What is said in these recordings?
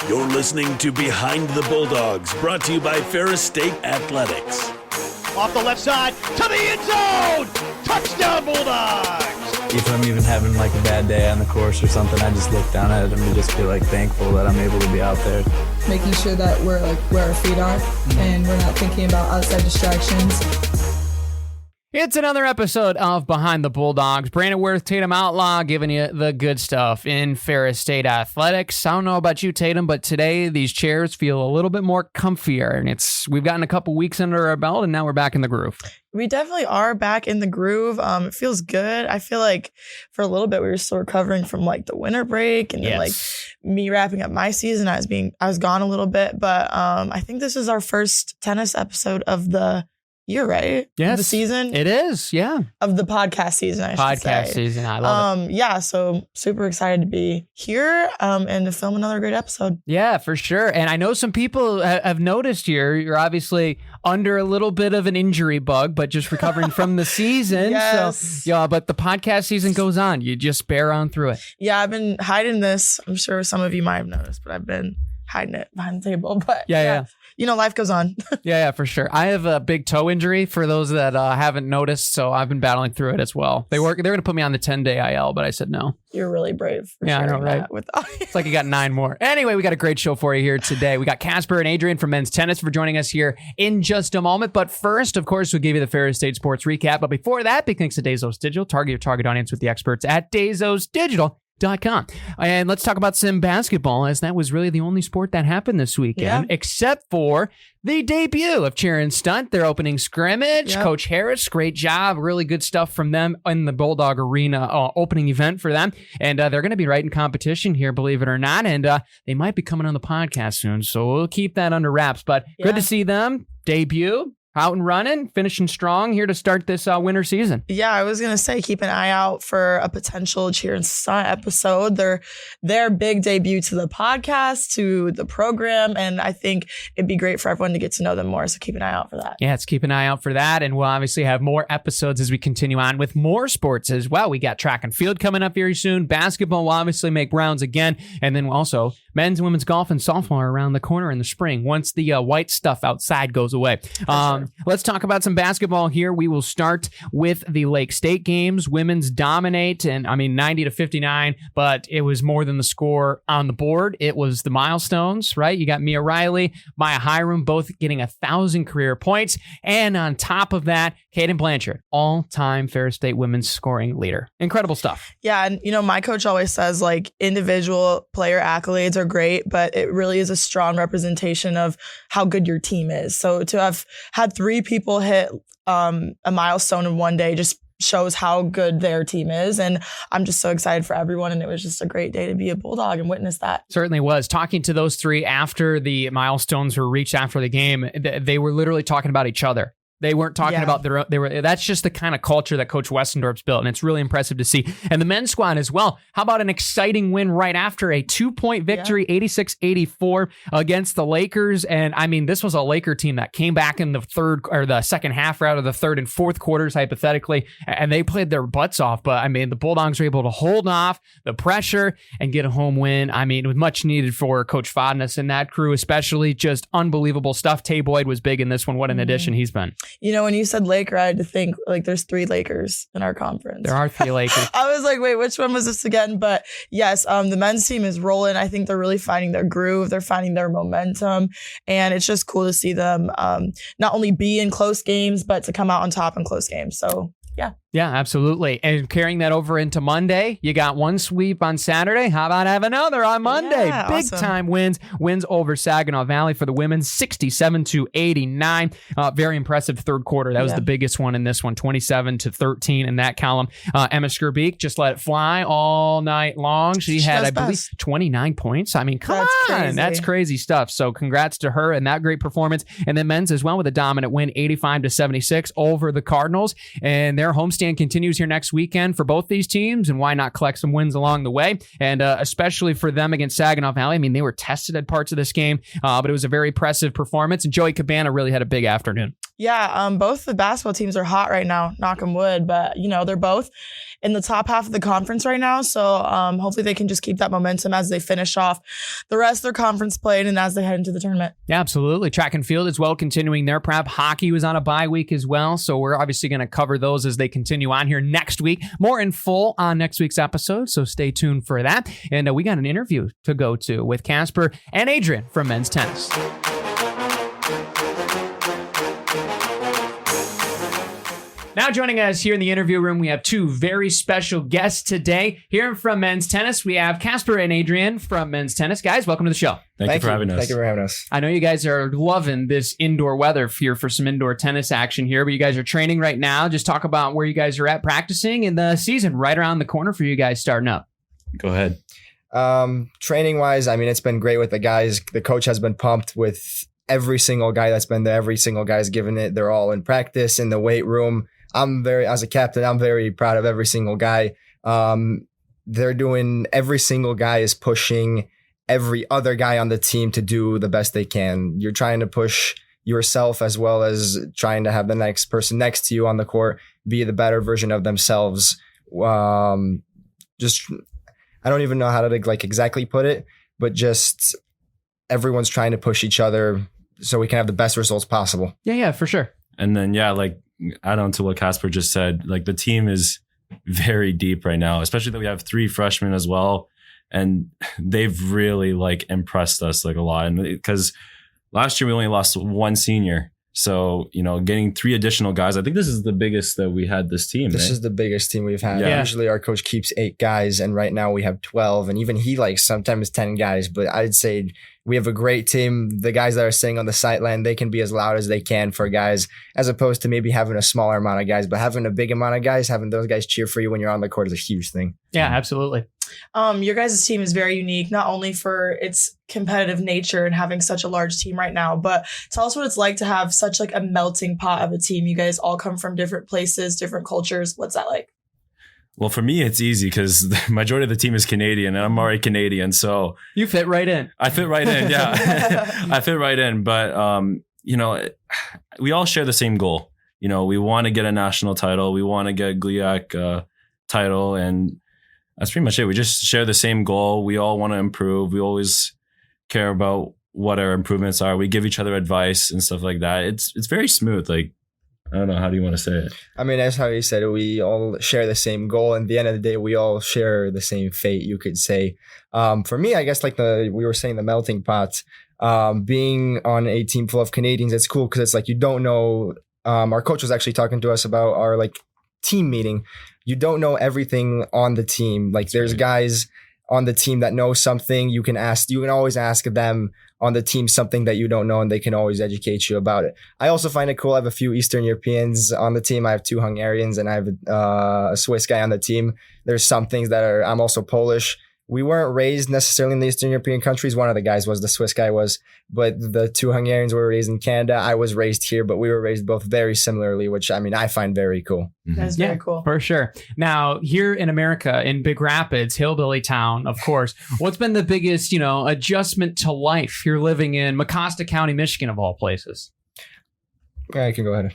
You're listening to Behind the Bulldogs, brought to you by Ferris State Athletics. Off the left side, to the end zone! Touchdown, Bulldogs! If I'm even having like a bad day on the course or something, I just look down at it and just feel like thankful that I'm able to be out there. Making sure that we're like where our feet are and we're not thinking about outside distractions. It's another episode of Behind the Bulldogs. Brandon Worth, Tatum Outlaw, giving you the good stuff in Ferris State Athletics. I don't know about you, Tatum, but today these chairs feel a little bit more comfier, and we've gotten a couple weeks under our belt, and now we're back in the groove. We definitely are back in the groove. It feels good. I feel like for a little bit we were still recovering from like the winter break and then like me wrapping up my season. I was gone a little bit, but I think this is our first tennis episode of the year, right? Yes. The season? It is, yeah. Of the podcast season, I should say. Podcast season, I love it. Yeah, so super excited to be here and to film another great episode. Yeah, for sure. And I know some people have noticed you're obviously under a little bit of an injury bug, but just recovering from the season. Yes. So, yeah, but the podcast season goes on. You just bear on through it. Yeah, I've been hiding this. I'm sure some of you might have noticed, but I've been hiding it behind the table. But yeah. You know, life goes on. Yeah, for sure. I have a big toe injury for those that haven't noticed, so I've been battling through it as well. They're going to put me on the 10-day IL, but I said no. You're really brave. Yeah, I know, right? It's like you got 9 more. Anyway, we got a great show for you here today. We got Casper and Adrian from Men's Tennis for joining us here in just a moment. But first, of course, we'll give you the Ferris State Sports recap. But before that, big thanks to Dazos Digital. Target your target audience with the experts at DazosDigital.com. And let's talk about some basketball, as that was really the only sport that happened this weekend, except for the debut of Cheer and Stunt, their opening scrimmage. Yep. Coach Harris, great job. Really good stuff from them in the Bulldog Arena opening event for them. And they're going to be right in competition here, believe it or not. And they might be coming on the podcast soon, so we'll keep that under wraps. But good to see them debut. Out and running, finishing strong here to start this winter season. Yeah, I was going to say, keep an eye out for a potential Cheer and Stunt episode. Their big debut to the podcast, to the program, and I think it'd be great for everyone to get to know them more, so keep an eye out for that. Yeah, let's keep an eye out for that, and we'll obviously have more episodes as we continue on with more sports as well. We got track and field coming up very soon. Basketball will obviously make rounds again, and then also men's and women's golf and softball are around the corner in the spring once the white stuff outside goes away. Let's talk about some basketball here. We will start with the Lake State games. Women's dominate, and 90-59, but it was more than the score on the board. It was the milestones, right? You got Mia Riley, Maya Hiram, both getting 1,000 career points. And on top of that, Caden Blanchard, all-time Ferris State women's scoring leader. Incredible stuff. Yeah, and my coach always says, like, individual player accolades are great, but it really is a strong representation of how good your team is. So to have had 3 people hit a milestone in one day just shows how good their team is. And I'm just so excited for everyone. And it was just a great day to be a Bulldog and witness that. Certainly was. Talking to those 3 after the milestones were reached after the game, they were literally talking about each other. They weren't talking about their own. That's just the kind of culture that Coach Westendorp's built, and it's really impressive to see. And the men's squad as well. How about an exciting win right after a 2-point victory, 86-84 against the Lakers? And this was a Laker team that came back in the second half, rather, the third and fourth quarters, hypothetically, and they played their butts off. But the Bulldogs were able to hold off the pressure and get a home win. It was much needed for Coach Fodness and that crew, especially. Just unbelievable stuff. Tay Boyd was big in this one. What an addition he's been. When you said Laker, I had to think, like, there's 3 Lakers in our conference. There are 3 Lakers. I was like, wait, which one was this again? But yes, the men's team is rolling. I think they're really finding their groove. They're finding their momentum. And it's just cool to see them not only be in close games, but to come out on top in close games. So, yeah. Yeah, absolutely. And carrying that over into Monday, you got one sweep on Saturday. How about have another on Monday? Yeah, Big time wins over Saginaw Valley for the women, 67-89. Very impressive third quarter. That was the biggest one in this one, 27-13 in that column. Emma Skurbeek just let it fly all night long. She had, I believe, 29 points. Come on. Crazy. That's crazy stuff. So congrats to her and that great performance. And then men's as well with a dominant win, 85-76 over the Cardinals. And their homestand continues here next weekend for both these teams, and why not collect some wins along the way? And especially for them against Saginaw Valley. They were tested at parts of this game, but it was a very impressive performance, and Joey Cabana really had a big afternoon. Yeah, both the basketball teams are hot right now, knock on wood, but they're both in the top half of the conference right now. So hopefully they can just keep that momentum as they finish off the rest of their conference play and as they head into the tournament. Yeah, absolutely. Track and field as well, continuing their prep. Hockey was on a bye week as well. So we're obviously going to cover those as they continue on here next week. More in full on next week's episode. So stay tuned for that. And we got an interview to go to with Cacper and Adrian from men's tennis. Now joining us here in the interview room, we have two very special guests today. Here from men's tennis, we have Cacper and Adrian from men's tennis. Guys, welcome to the show. Thank you for having us. Thank you for having us. I know you guys are loving this indoor weather here for some indoor tennis action here, but you guys are training right now. Just talk about where you guys are at practicing and the season right around the corner for you guys starting up. Go ahead. Training wise, it's been great with the guys. The coach has been pumped with every single guy that's been there. Every single guy's given it. They're all in practice in the weight room. As a captain, I'm very proud of every single guy. Every single guy is pushing every other guy on the team to do the best they can. You're trying to push yourself as well as trying to have the next person next to you on the court be the better version of themselves. I don't even know how to exactly put it, but just everyone's trying to push each other so we can have the best results possible. Yeah, for sure. And then, add on to what Cacper just said, the team is very deep right now, especially that we have 3 freshmen as well. And they've really impressed us a lot. And because last year we only lost 1 senior. So, getting 3 additional guys, I think this is the biggest that we had this team. This is the biggest team we've had. Yeah. Usually our coach keeps 8 guys, and right now we have 12. And even he sometimes 10 guys. But I'd say we have a great team. The guys that are sitting on the sideline, they can be as loud as they can for guys, as opposed to maybe having a smaller amount of guys. But having a big amount of guys, having those guys cheer for you when you're on the court is a huge thing. Yeah, absolutely. Your guys' team is very unique, not only for its competitive nature and having such a large team right now, but tell us what it's like to have such a melting pot of a team. You guys all come from different places, different cultures. What's that like? Well, for me, it's easy because the majority of the team is Canadian and I'm already Canadian. So you fit right in. I fit right in. Yeah, I fit right in. But, we all share the same goal. We want to get a national title. We want to get GLIAC title. And that's pretty much it. We just share the same goal. We all want to improve. We always care about what our improvements are. We give each other advice and stuff like that. It's very smooth. I don't know. How do you want to say it? That's how you said it. We all share the same goal. And at the end of the day, we all share the same fate, you could say. For me, I guess we were saying the melting pot, being on a team full of Canadians, it's cool because it's you don't know. Our coach was actually talking to us about our team meeting. You don't know everything on the team. There's guys on the team that know something. You can always ask them on the team something that you don't know, and they can always educate you about it. I also find it cool. I have a few Eastern Europeans on the team. I have 2 Hungarians and I have a Swiss guy on the team. There's some things I'm also Polish. We weren't raised necessarily in the Eastern European countries. One of the guys was, the Swiss guy was, but the 2 Hungarians were raised in Canada. I was raised here, but we were raised both very similarly, which I find very cool. That's very cool. For sure. Now, here in America, in Big Rapids, hillbilly town, of course, what's been the biggest, adjustment to life? You're living in Mecosta County, Michigan, of all places. Yeah, you can go ahead.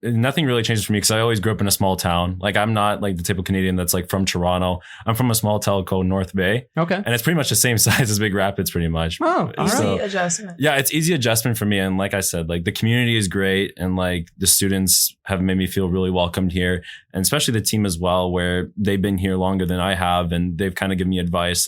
Nothing really changes for me because I always grew up in a small town. I'm not the typical Canadian that's from Toronto. I'm from a small town called North Bay. Okay. And it's pretty much the same size as Big Rapids, pretty much. Oh, easy adjustment. Yeah, it's easy adjustment for me. And like I said, the community is great. And the students have made me feel really welcomed here. And especially the team as well, where they've been here longer than I have. And they've kind of given me advice,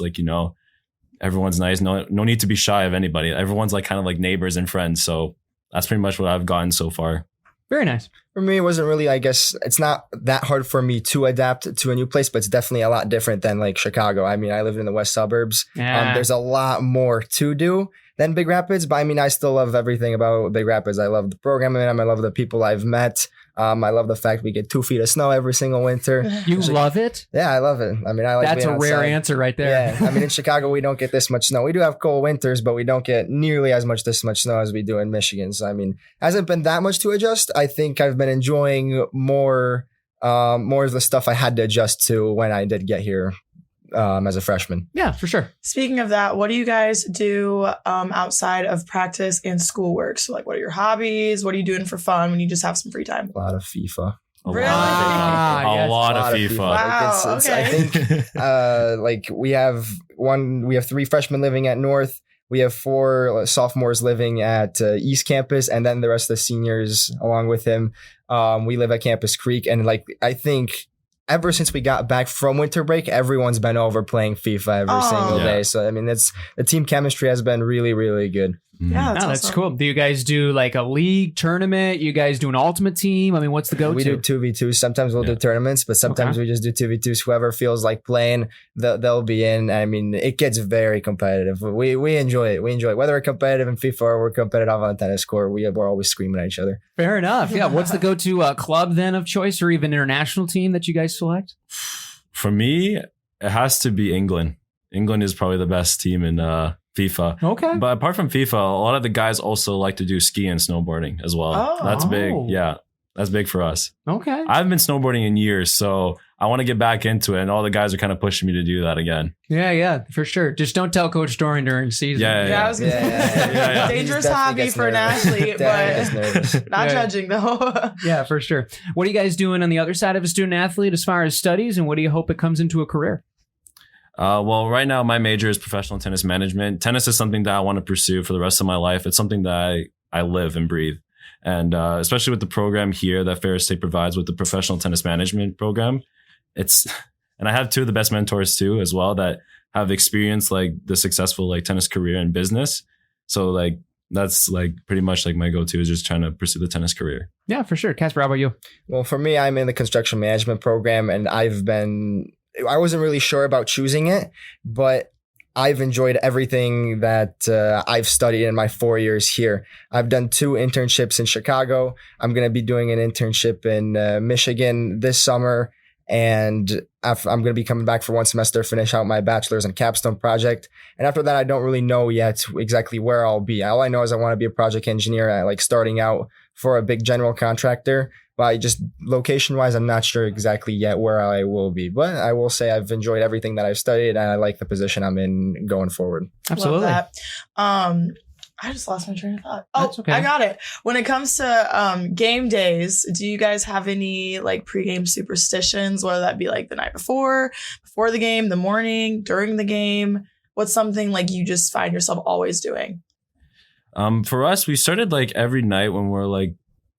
everyone's nice. No need to be shy of anybody. Everyone's kind of neighbors and friends. So that's pretty much what I've gotten so far. Very nice. For me, it wasn't really, it's not that hard for me to adapt to a new place, but it's definitely a lot different than Chicago. I lived in the west suburbs. Yeah. There's a lot more to do than Big Rapids, but I still love everything about Big Rapids. I love the program I love the people I've met. I love the fact we get 2 feet of snow every single winter. You love it? Yeah, I love it. I like That's being a rare outside. answer right there. Yeah, in Chicago, we don't get this much snow. We do have cold winters, but we don't get nearly this much snow as we do in Michigan. So, hasn't been that much to adjust. I think I've been enjoying more of the stuff I had to adjust to when I did get here as a freshman. Yeah, for sure. Speaking of that, what do you guys do outside of practice and schoolwork? So, like, what are your hobbies? What are you doing for fun when you just have some free time? A lot of FIFA. Really? A lot of FIFA. Wow, I think like we have 3 freshmen living at North. We have 4 sophomores living at East Campus, and then the rest of the seniors along with him. We live at Campus Creek, and like I think ever since we got back from winter break, everyone's been over playing FIFA every single day. So I mean, the team chemistry has been really, really good. Yeah, That's awesome. cool. Do you guys do like a league tournament? You guys do an ultimate team? I mean, what's the go-to? We do 2v2s. Sometimes we'll do tournaments, but sometimes we just do 2v2s. Whoever feels like playing, they'll be in. I mean, it gets very competitive. We enjoy it. We enjoy it. Whether we're competitive in FIFA or we're competitive on the tennis court, we're always screaming at each other. Fair enough. Yeah. What's the go-to club then of choice, or even international team that you guys select? For me, it has to be England. England is probably the best team in FIFA. Okay. But apart from FIFA, a lot of the guys also like to do ski and snowboarding as well. Oh. That's big. Yeah. That's big for us. Okay. I haven't been snowboarding in years, so I want to get back into it. And all the guys are kind of pushing me to do that again. Yeah, for sure. Just don't tell Coach Doran during season. Yeah, I was gonna say dangerous hobby for an athlete, but not judging though. Yeah, for sure. What are you guys doing on the other side of a student athlete as far as studies, and what do you hope it comes into a career? Well, right now my major is professional tennis management. Tennis is something that I want to pursue for the rest of my life. It's something that I live and breathe. And especially with the program here that Ferris State provides with the professional tennis management program, and I have 2 of the best mentors too as well that have experienced like the successful like tennis career and business. So like that's like pretty much like my go-to is just trying to pursue the tennis career. Yeah, for sure. Casper, how about you? Well, for me, I'm in the construction management program, and I wasn't really sure about choosing it, but I've enjoyed everything that I've studied in my 4 years here. I've done 2 internships in Chicago. I'm going to be doing an internship in Michigan this summer, and I'm going to be coming back for 1 semester, finish out my bachelor's and capstone project. And after that, I don't really know yet exactly where I'll be. All I know is I want to be a project engineer, like starting out for a big general contractor. But just location-wise, I'm not sure exactly yet where I will be. But I will say I've enjoyed everything that I've studied, and I like the position I'm in going forward. Absolutely. Love that. I just lost my train of thought. Oh, That's okay. I got it. When it comes to game days, do you guys have any like pregame superstitions, whether that be like the night before the game, the morning, during the game? What's something like you just find yourself always doing? For us, we started like every night when we're like,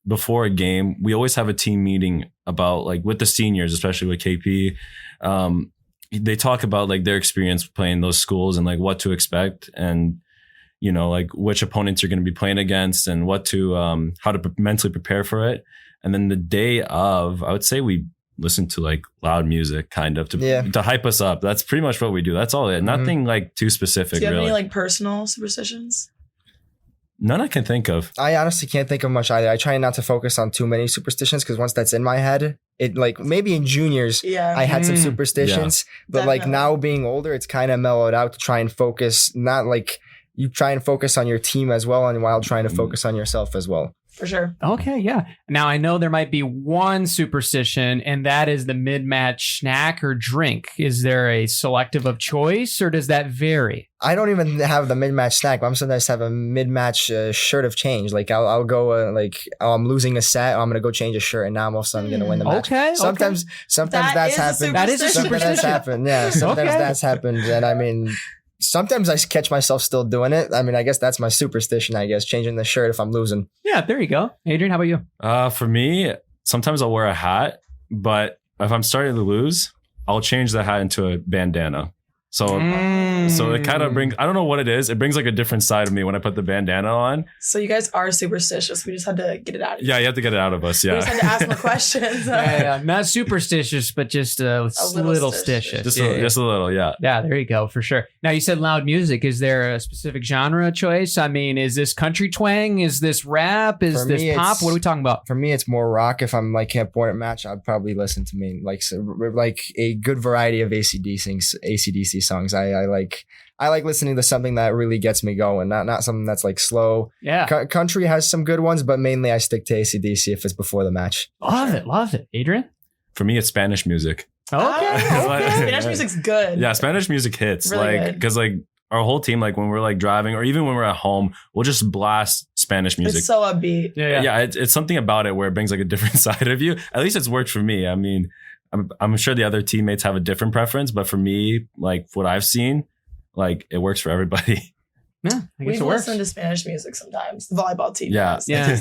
before a game, we always have a team meeting about like with the seniors, especially with KP. They talk about like their experience playing those schools and like what to expect, and you know, like which opponents you're going to be playing against and what to how to mentally prepare for it. And then the day of, I would say we listen to like loud music kind of to hype us up. That's pretty much what we do. That's all it. Nothing like too specific. Do you have really. any like personal superstitions? None I can think of. I honestly can't think of much either. I try not to focus on too many superstitions, because once that's in my head, it like maybe in juniors, I had some superstitions, but like now being older, it's kind of mellowed out to try and focus, not like you try and focus on your team as well, and while trying to focus on yourself as well. For sure. Okay, yeah. Now I know there might be one superstition, and that is the mid-match snack or drink. Is there a selective of choice, or does that vary? I don't even have the mid-match snack, but I'm sometimes have a mid-match shirt of change. Like I'll go I'm losing a set, I'm gonna go change a shirt, and now I'm all of a sudden gonna win the match. Okay. Sometimes that's happened. That is a Sometimes that's happened. Yeah. Sometimes that's happened, and I mean, sometimes I catch myself still doing it. I mean, I guess that's my superstition, changing the shirt if I'm losing. Yeah, there you go. Adrian, how about you? For me, sometimes I'll wear a hat, but if I'm starting to lose, I'll change the hat into a bandana. So it kind of brings, I don't know what it is. It brings like a different side of me when I put the bandana on. So you guys are superstitious. We just had to get it out of you. Yeah, you have to get it out of us. Yeah. We just had to ask more questions. Yeah. Not superstitious, but just a little stitious. Just a little, yeah. Yeah, there you go, for sure. Now, you said loud music. Is there a specific genre choice? I mean, is this country twang? Is this rap? Is this pop? What are we talking about? For me, it's more rock. If I'm like important match, I'd probably listen to like a good variety of AC/DC songs. I like listening to something that really gets me going, not something that's like slow. Yeah. Country has some good ones, but mainly I stick to AC/DC if it's before the match. Love it. Adrian? for me, it's Spanish music. Okay. Spanish music's good. Yeah, Spanish music hits. Really like, good. because like our whole team, like when we're like driving or even when we're at home, we'll just blast Spanish music. It's so upbeat. Yeah. It's something about it where it brings like a different side of you. At least it's worked for me. I mean, I'm sure the other teammates have a different preference, but for me, like what I've seen, like it works for everybody. Yeah, I guess We it works. listen to Spanish music sometimes. The volleyball team. Yeah. does. Yeah.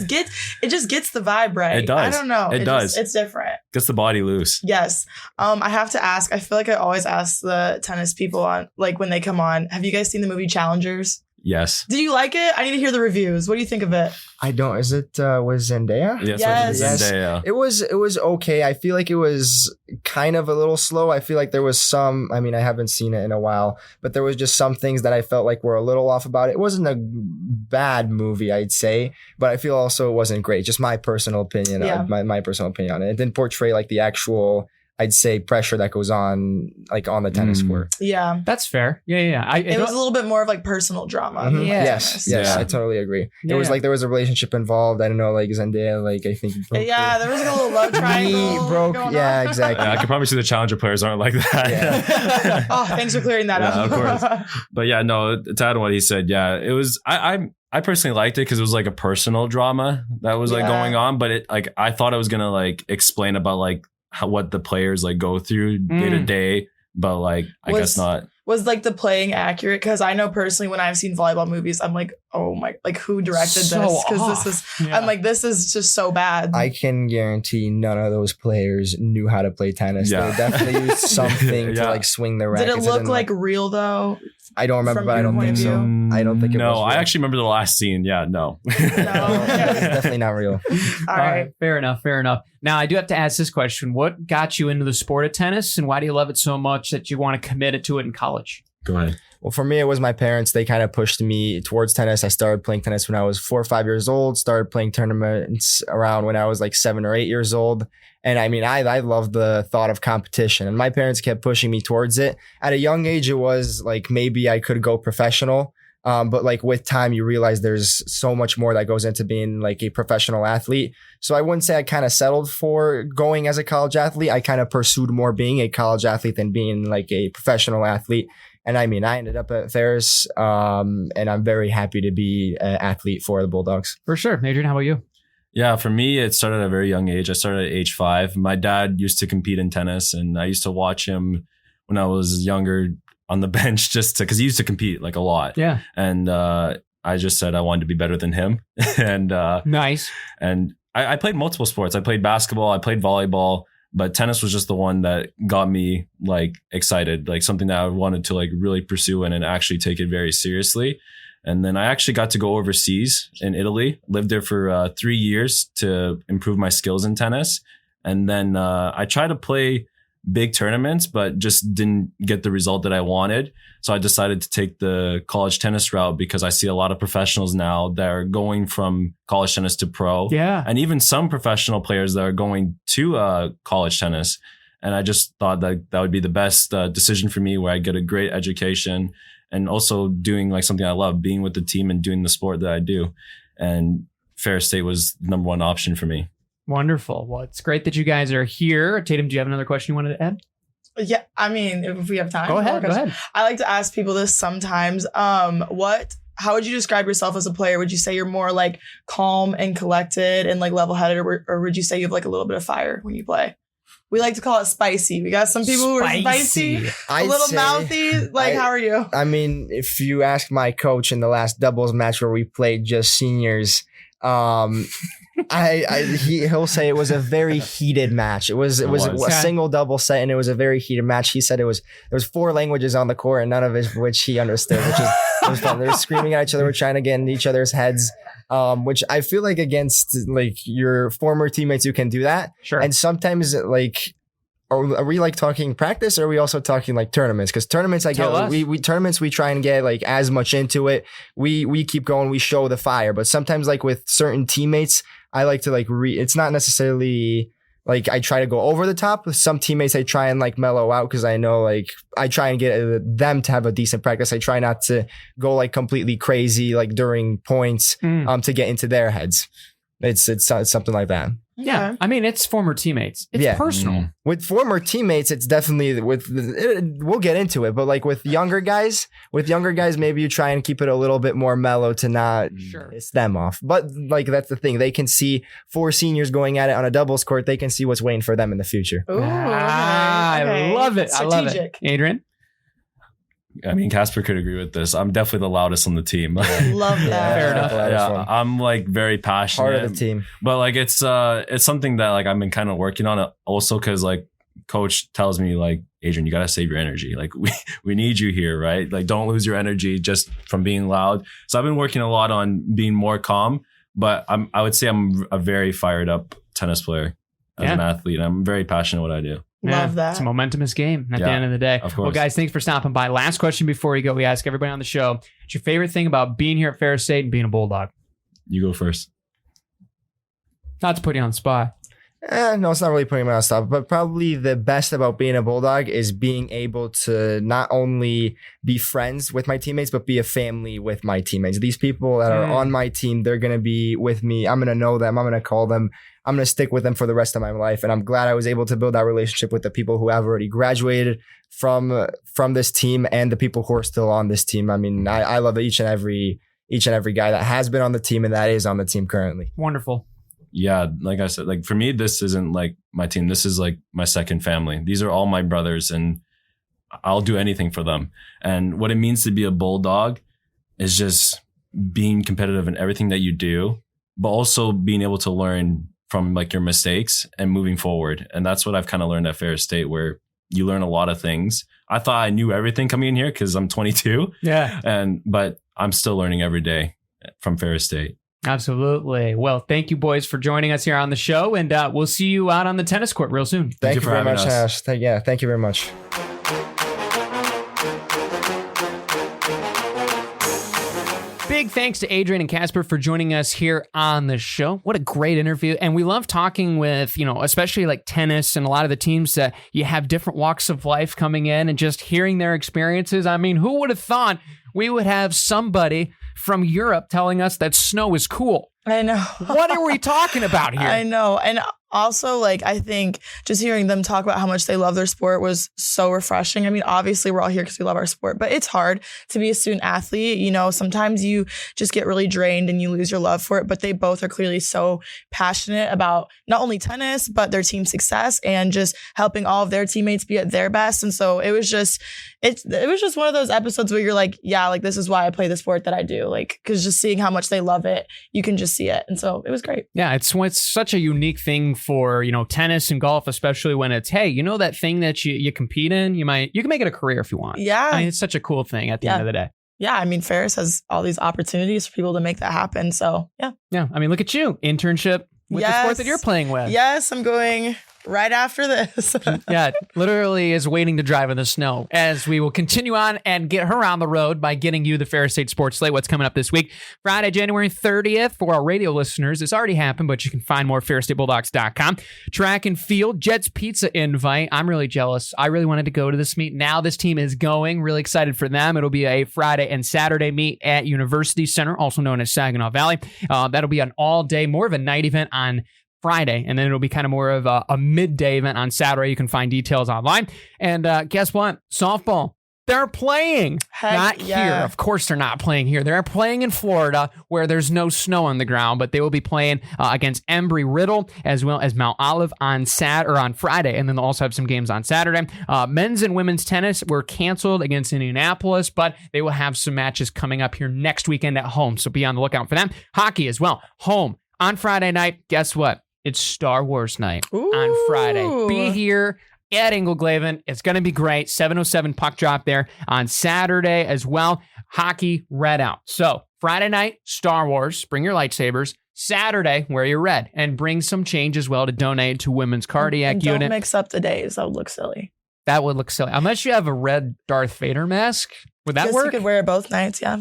It just gets the vibe right. It does. I don't know. It does. It's different. Gets the body loose. Yes. I have to ask. I feel like I always ask the tennis people on, like when they come on. Have you guys seen the movie Challengers? Yes. Did you like it? I need to hear the reviews. What do you think of it? I don't. Is it with Zendaya? Yes. Yes. Zendaya. It was okay. I feel like it was kind of a little slow. I feel like there was some, I mean, I haven't seen it in a while, but there was just some things that I felt like were a little off about it. It wasn't a bad movie, I'd say, but I feel also it wasn't great. Just my personal opinion. Yeah. My personal opinion on it. It didn't portray like the actual, I'd say, pressure that goes on like on the tennis court. Yeah. That's fair. Yeah. It was a little bit more of like personal drama. Mhm. Yeah. Yes, Yeah. I totally agree. Yeah. It was like there was a relationship involved. I don't know, like Zendaya, like I think broke Yeah, there was like a little love triangle. broke. going Yeah, on. exactly. Yeah, I could probably see the challenger players aren't like that. Yeah. Oh, thanks for clearing that Yeah, up. of course. But yeah, no, to add on what he said, yeah, it was. I personally liked it because it was like a personal drama that was like Yeah. going on. But it like I thought it was gonna like explain about like what the players like go through day to day. But like I guess not. Was like the playing accurate? Because I know personally when I've seen volleyball movies, I'm like, oh my, like who directed So this? Because off. this is, Yeah. I'm like, this is just so bad. I can guarantee none of those players knew how to play tennis. Yeah. They definitely used something to Yeah. like swing the Did rackets. it It look didn't, like real though? I don't remember, from but I your don't point think of so. view? I don't think it No, was I real. actually remember the last scene. Yeah, no. No. It's definitely not real. All right. Fair enough. Now, I do have to ask this question. What got you into the sport of tennis, and why do you love it so much that you want to commit it to it in college? Go ahead. Well, for me, it was my parents. They kind of pushed me towards tennis. I started playing tennis when I was 4 or 5 years old, started playing tournaments around when I was like 7 or 8 years old. And I mean, I love the thought of competition, and my parents kept pushing me towards it. At a young age, it was like maybe I could go professional. But like with time, you realize there's so much more that goes into being like a professional athlete. So I wouldn't say I kind of settled for going as a college athlete. I kind of pursued more being a college athlete than being like a professional athlete. And I mean, I ended up at Ferris, and I'm very happy to be an athlete for the Bulldogs. For sure. Adrian, how about you? Yeah, for me, it started at a very young age. I started at age 5. My dad used to compete in tennis, and I used to watch him when I was younger on the bench just because he used to compete like a lot. Yeah. And I just said I wanted to be better than him. and Nice. and I played multiple sports. I played basketball, I played volleyball, but tennis was just the one that got me like excited, like something that I wanted to like really pursue and actually take it very seriously. And then I actually got to go overseas in Italy, lived there for 3 years to improve my skills in tennis. And then I tried to play big tournaments, but just didn't get the result that I wanted. So I decided to take the college tennis route because I see a lot of professionals now that are going from college tennis to pro. Yeah. And even some professional players that are going to college tennis. And I just thought that that would be the best decision for me, where I get a great education and also doing like something I love, being with the team and doing the sport that I do. And Ferris State was the number one option for me. Wonderful. Well, it's great that you guys are here. Tatum, do you have another question you wanted to add? Yeah, I mean, if we have time. Go ahead. I like to ask people this sometimes. How would you describe yourself as a player? Would you say you're more like calm and collected and like level-headed, or would you say you have like a little bit of fire when you play? We like to call it spicy. We got some people who are spicy, a I'd little say- mouthy. Like, how are you? I mean, if you ask my coach in the last doubles match where we played just seniors, he'll say it was a very heated match. It was a single double set, and it was a very heated match. He said there was 4 languages on the court, and none of which he understood, which was fun. They were screaming at each other, we're trying to get in each other's heads. Which I feel like against like your former teammates, you can do that. Sure. And sometimes like, are we like talking practice, or are we also talking like tournaments? Because tournaments, we try and get like as much into it. We keep going, we show the fire. But sometimes like with certain teammates, I like to like it's not necessarily like I try to go over the top. With some teammates, I try and like mellow out because I know like I try and get them to have a decent practice. I try not to go like completely crazy like during points to get into their heads. It's something like that. Yeah. I mean, it's former teammates. It's personal. With former teammates, it's definitely we'll get into it, but like with younger guys, maybe you try and keep it a little bit more mellow to not piss them off. But like, that's the thing. They can see 4 seniors going at it on a doubles court. They can see what's waiting for them in the future. Ooh, I love it. I love it. Adrian? I mean, Kacper could agree with this. I'm definitely the loudest on the team. Love that. Fair enough. Yeah, I'm like very passionate. Part of the team. But like it's something that like I've been kind of working on it also, because like coach tells me like, Adrian, you got to save your energy. Like we need you here, right? Like don't lose your energy just from being loud. So I've been working a lot on being more calm, but I would say I'm a very fired up tennis player as an athlete. I'm very passionate what I do. Love that. It's a momentumous game at the end of the day. Of course. Well, guys, thanks for stopping by. Last question before we go. We ask everybody on the show, what's your favorite thing about being here at Ferris State and being a Bulldog? You go first. Not to put you on the spot. No, it's not really putting me on stop, but probably the best about being a Bulldog is being able to not only be friends with my teammates, but be a family with my teammates. These people that are on my team, they're going to be with me. I'm going to know them. I'm going to call them. I'm going to stick with them for the rest of my life. And I'm glad I was able to build that relationship with the people who have already graduated from this team and the people who are still on this team. I mean, I love each and every guy that has been on the team and that is on the team currently. Wonderful. Yeah, like I said, like for me, this isn't like my team. This is like my second family. These are all my brothers and I'll do anything for them. And what it means to be a Bulldog is just being competitive in everything that you do, but also being able to learn from like your mistakes and moving forward. And that's what I've kind of learned at Ferris State, where you learn a lot of things. I thought I knew everything coming in here because I'm 22. Yeah. But I'm still learning every day from Ferris State. Absolutely. Well, thank you boys for joining us here on the show, and we'll see you out on the tennis court real soon. Thank you very much, Ash. Thank you very much. Big thanks to Adrian and Kacper for joining us here on the show. What a great interview. And we love talking with, especially like tennis and a lot of the teams that you have different walks of life coming in and just hearing their experiences. I mean, who would have thought we would have somebody from Europe telling us that snow is cool? I know. What are we talking about here? I know. And also, like, I think just hearing them talk about how much they love their sport was so refreshing. I mean, obviously we're all here because we love our sport, but it's hard to be a student athlete. Sometimes you just get really drained and you lose your love for it, but they both are clearly so passionate about not only tennis, but their team success and just helping all of their teammates be at their best. And so it was just one of those episodes where you're like, yeah, like this is why I play the sport that I do. Like, cause just seeing how much they love it, you can just see it. And so it was great. Yeah. It's such a unique thing for, tennis and golf, especially when it's, hey, that thing that you compete in, you can make it a career if you want. Yeah. I mean, it's such a cool thing at the end of the day. Yeah. I mean, Ferris has all these opportunities for people to make that happen. So yeah. Yeah. I mean, look at you. Internship with the sport that you're playing with. Yes. I'm going right after this. Yeah, literally is waiting to drive in the snow as we will continue on and get her on the road by getting you the Ferris State Sports Slate. What's coming up this week? Friday, January 30th for our radio listeners. It's already happened, but you can find more at ferrisstatebulldogs.com. Track and field, Jets Pizza invite. I'm really jealous. I really wanted to go to this meet. Now this team is going. Really excited for them. It'll be a Friday and Saturday meet at University Center, also known as Saginaw Valley. That'll be an all-day, more of a night event on Friday, and then it'll be kind of more of a midday event on Saturday. You can find details online. And guess what? Softball. They're playing. Not here. Of course they're not playing here. They're playing in Florida where there's no snow on the ground, but they will be playing against Embry-Riddle as well as Mount Olive on Friday. And then they'll also have some games on Saturday. Men's and women's tennis were canceled against Indianapolis, but they will have some matches coming up here next weekend at home. So be on the lookout for them. Hockey as well. Home on Friday night. Guess what? It's Star Wars night on Friday. Be here at Ingleghaven. It's going to be great. 7:07 puck drop there on Saturday as well. Hockey, red out. So Friday night, Star Wars. Bring your lightsabers. Saturday, wear your red. And bring some change as well to donate to Women's Cardiac Unit. Don't mix up the days. That would look silly. That would look silly. Unless you have a red Darth Vader mask. Would that work? You could wear it both nights, yeah.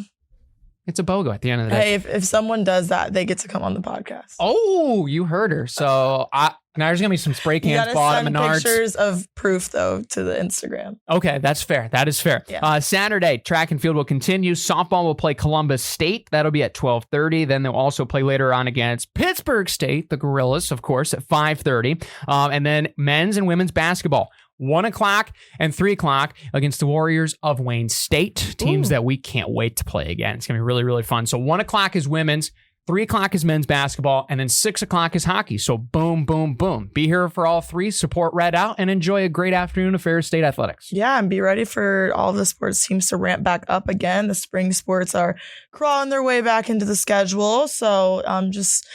It's a BOGO at the end of the day. Hey, if someone does that, they get to come on the podcast. Oh, you heard her. So now there's going to be some spray cans You bought at gotta send Menards. pictures of proof, though, to the Instagram. Okay, that's fair. That is fair. Yeah. Saturday, track and field will continue. Softball will play Columbus State. That'll be at 12:30. Then they'll also play later on against Pittsburgh State, the Gorillas, of course, at 5:30. And then men's and women's basketball, 1 o'clock and 3 o'clock against the Warriors of Wayne State, teams that we can't wait to play again. It's going to be really, really fun. So 1 o'clock is women's, 3 o'clock is men's basketball, and then 6 o'clock is hockey. So boom, boom, boom. Be here for all three, support Red Out, and enjoy a great afternoon of Ferris State Athletics. Yeah, and be ready for all of the sports teams to ramp back up again. The spring sports are crawling their way back into the schedule. So just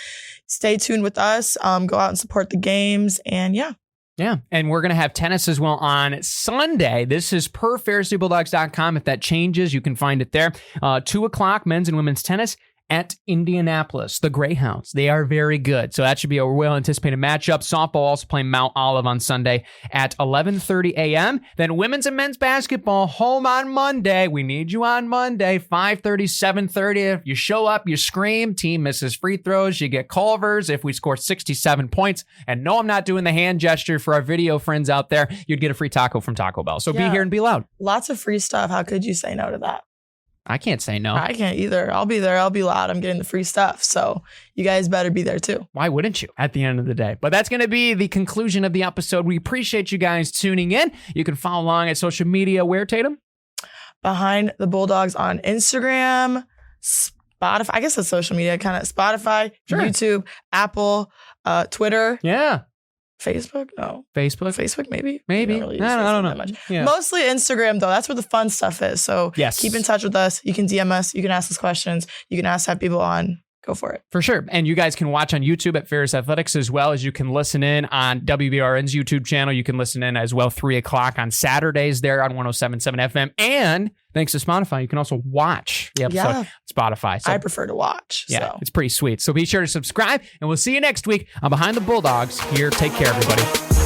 stay tuned with us. Go out and support the games. And yeah. Yeah, and we're going to have tennis as well on Sunday. This is per FerrisStateBulldogs.com. If that changes, you can find it there. 2 o'clock, men's and women's tennis at Indianapolis, the Greyhounds. They are very good. So that should be a well-anticipated matchup. Softball also playing Mount Olive on Sunday at 11:30 a.m. Then women's and men's basketball home on Monday. We need you on Monday, 5:30, 7:30. If you show up, you scream. Team misses free throws. You get Culvers. If we score 67 points, and no, I'm not doing the hand gesture for our video friends out there, you'd get a free taco from Taco Bell. So be here and be loud. Lots of free stuff. How could you say no to that? I can't say no. I can't either. I'll be there. I'll be loud. I'm getting the free stuff. So you guys better be there too. Why wouldn't you at the end of the day? But that's going to be the conclusion of the episode. We appreciate you guys tuning in. You can follow along at social media. Where, Tatum? Behind the Bulldogs on Instagram, Spotify. I guess it's social media, kind of Spotify, YouTube, Apple, Twitter. Yeah. Facebook? No. Facebook, maybe? Maybe. We don't really use I Facebook don't that know. much. Yeah. Mostly Instagram, though. That's where the fun stuff is. So yes, keep in touch with us. You can DM us. You can ask us questions. You can have people on. Go for it. For sure. And you guys can watch on YouTube at Ferris Athletics, as well as you can listen in on WBRN's YouTube channel. You can listen in as well 3 o'clock on Saturdays there on 107.7 FM. And thanks to Spotify, you can also watch the episode on Spotify. So, I prefer to watch. Yeah, so. it's pretty sweet. So be sure to subscribe, and we'll see you next week on Behind the Bulldogs. Here, take care, everybody.